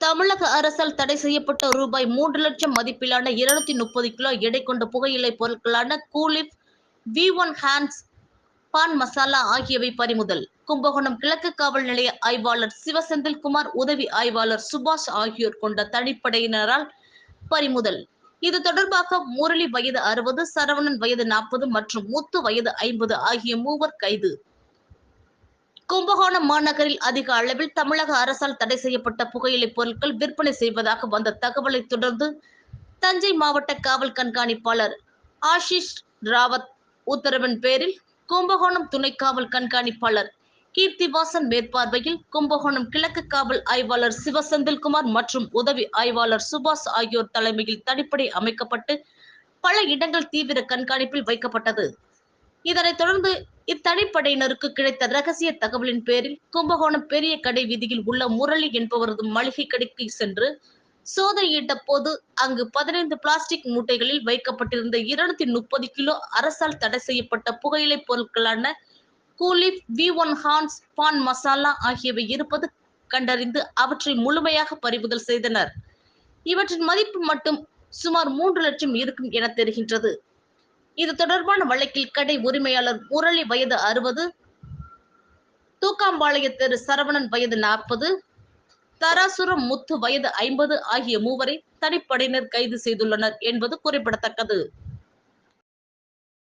தமிழக அரசால் தடை செய்யப்பட்ட ரூபாய் 3 லட்சம் மதிப்பிலான 230 கிலோ எடை கொண்ட புகையிலை பொருட்களான கூலிப், V1 ஹான்ஸ், பான் மசாலா ஆகியவை பறிமுதல். கும்பகோணம் கிழக்கு காவல் நிலைய ஆய்வாளர் சிவசெந்தில்குமார், உதவி ஆய்வாளர் சுபாஷ் ஆகியோர் கொண்ட தனிப்படையினரால் பறிமுதல். இது தொடர்பாக முரளி வயது 60, சரவணன் வயது 40 மற்றும் முத்து வயது 50 ஆகிய மூவர் கைது. கும்பகோணம் மாநகரில் அதிக அளவில் தமிழக அரசால் தடை செய்யப்பட்ட புகையிலை பொருட்கள் விற்பனை செய்வதாக வந்த தகவலை தொடர்ந்து தஞ்சை மாவட்ட காவல் கண்காணிப்பாளர் ஆஷிஷ் ராவத் உத்தரவின் பேரில் கும்பகோணம் துணை காவல் கண்காணிப்பாளர் கீர்த்திவாசன் மேற்பார்வையில் கும்பகோணம் கிழக்கு காவல் ஆய்வாளர் சிவசெந்தில்குமார் மற்றும் உதவி ஆய்வாளர் சுபாஷ் ஆகியோர் தலைமையில் தனிப்படை அமைக்கப்பட்டு பல இடங்கள் தீவிர கண்காணிப்பில் வைக்கப்பட்டது. இதனைத் தொடர்ந்து இத்தனிப்படையினருக்கு கிடைத்த ரகசிய தகவலின் பேரில் கும்பகோணம் பெரிய கடை வீதியில் உள்ள முரளி என்பவரது மளிகை கடைக்கு சென்று சோதனையிட்ட போது அங்கு 15 பிளாஸ்டிக் மூட்டைகளில் வைக்கப்பட்டிருந்த 230 கிலோ அரசால் தடை செய்யப்பட்ட புகையிலை பொருட்களான கூலிப், V1 ஹான்ஸ், பான் மசாலா ஆகியவை இருப்பது கண்டறிந்து அவற்றை முழுமையாக பறிமுதல் செய்தனர். இவற்றின் மதிப்பு மட்டும் சுமார் 3 லட்சம் இருக்கும் என தெரிகின்றது. இது தொடர்பான வழக்கில் கடை உரிமையாளர் முரளி வயது 60, தூக்காம்பாளைய தெரு சரவணன் வயது 40, தராசுரம் முத்து வயது 50 ஆகிய மூவரை தனிப்படையினர் கைது செய்துள்ளனர் என்பது குறிப்பிடத்தக்கது.